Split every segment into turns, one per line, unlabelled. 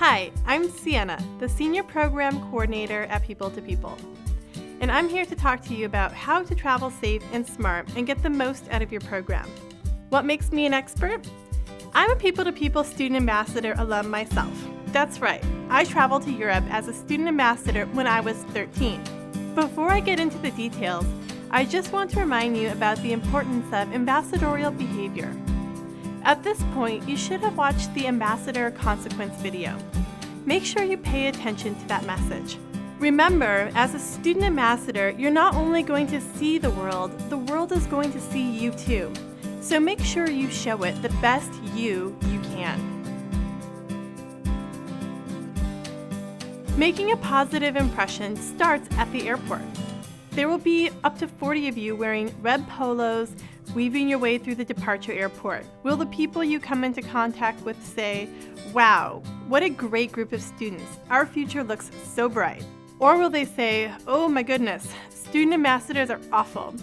Hi, I'm Sienna, the Senior Program Coordinator at People to People. And I'm here to talk to you about how to travel safe and smart and get the most out of your program. What makes me an expert? I'm a People to People Student Ambassador alum myself. That's right, I traveled to Europe as a student ambassador when I was 13. Before I get into the details, I just want to remind you about the importance of ambassadorial behavior. At this point, you should have watched the Ambassador Consequence video. Make sure you pay attention to that message. Remember, as a student ambassador, you're not only going to see the world is going to see you too. So make sure you show it the best you can. Making a positive impression starts at the airport. There will be up to 40 of you wearing red polos, weaving your way through the departure airport. Will the people you come into contact with say, "Wow, what a great group of students. Our future looks so bright"? Or will they say, "Oh my goodness, student ambassadors are awful.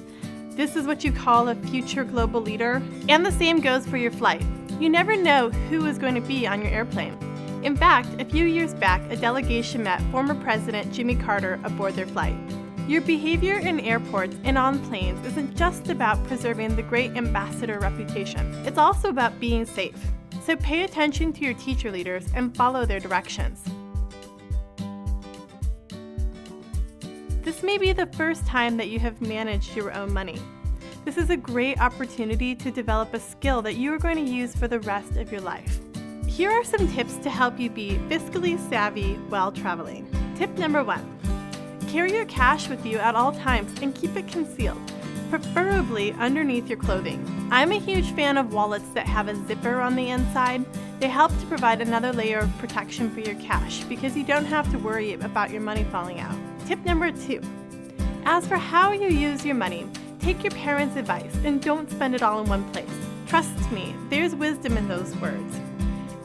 This is what you call a future global leader"? And the same goes for your flight. You never know who is going to be on your airplane. In fact, a few years back, a delegation met former President Jimmy Carter aboard their flight. Your behavior in airports and on planes isn't just about preserving the great ambassador reputation. It's also about being safe. So pay attention to your teacher leaders and follow their directions. This may be the first time that you have managed your own money. This is a great opportunity to develop a skill that you are going to use for the rest of your life. Here are some tips to help you be fiscally savvy while traveling. Tip number 1. Carry your cash with you at all times and keep it concealed, preferably underneath your clothing. I'm a huge fan of wallets that have a zipper on the inside. They help to provide another layer of protection for your cash because you don't have to worry about your money falling out. Tip number 2. As for how you use your money, take your parents' advice and don't spend it all in one place. Trust me, there's wisdom in those words.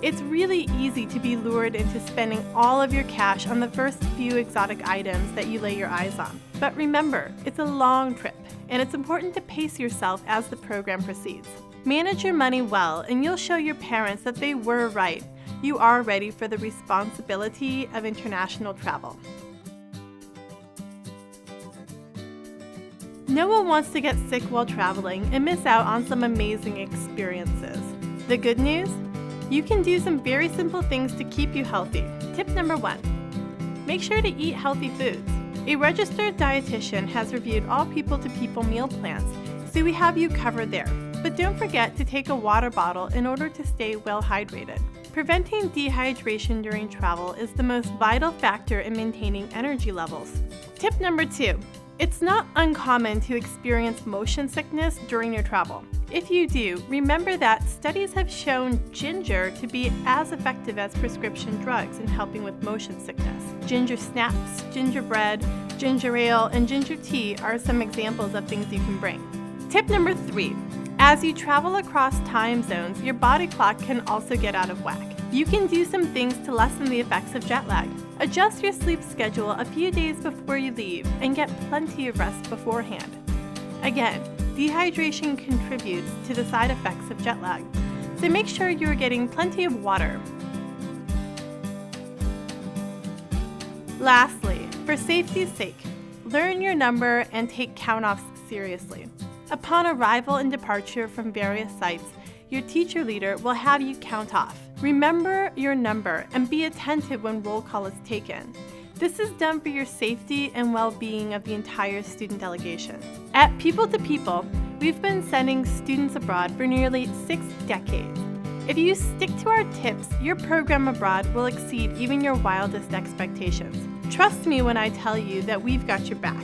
It's really easy to be lured into spending all of your cash on the first few exotic items that you lay your eyes on. But remember, it's a long trip, and it's important to pace yourself as the program proceeds. Manage your money well, and you'll show your parents that they were right. You are ready for the responsibility of international travel. No one wants to get sick while traveling and miss out on some amazing experiences. The good news? You can do some very simple things to keep you healthy. Tip number 1. Make sure to eat healthy foods. A registered dietitian has reviewed all people-to-people meal plans, so we have you covered there. But don't forget to take a water bottle in order to stay well hydrated. Preventing dehydration during travel is the most vital factor in maintaining energy levels. Tip number 2. It's not uncommon to experience motion sickness during your travel. If you do, remember that studies have shown ginger to be as effective as prescription drugs in helping with motion sickness. Ginger snaps, gingerbread, ginger ale, and ginger tea are some examples of things you can bring. Tip number 3. As you travel across time zones, your body clock can also get out of whack. You can do some things to lessen the effects of jet lag. Adjust your sleep schedule a few days before you leave and get plenty of rest beforehand. Again, dehydration contributes to the side effects of jet lag, so make sure you are getting plenty of water. Lastly, for safety's sake, learn your number and take count-offs seriously. Upon arrival and departure from various sites, your teacher leader will have you count off. Remember your number and be attentive when roll call is taken. This is done for your safety and well-being of the entire student delegation. At People to People, we've been sending students abroad for nearly 6 decades. If you stick to our tips, your program abroad will exceed even your wildest expectations. Trust me when I tell you that we've got your back.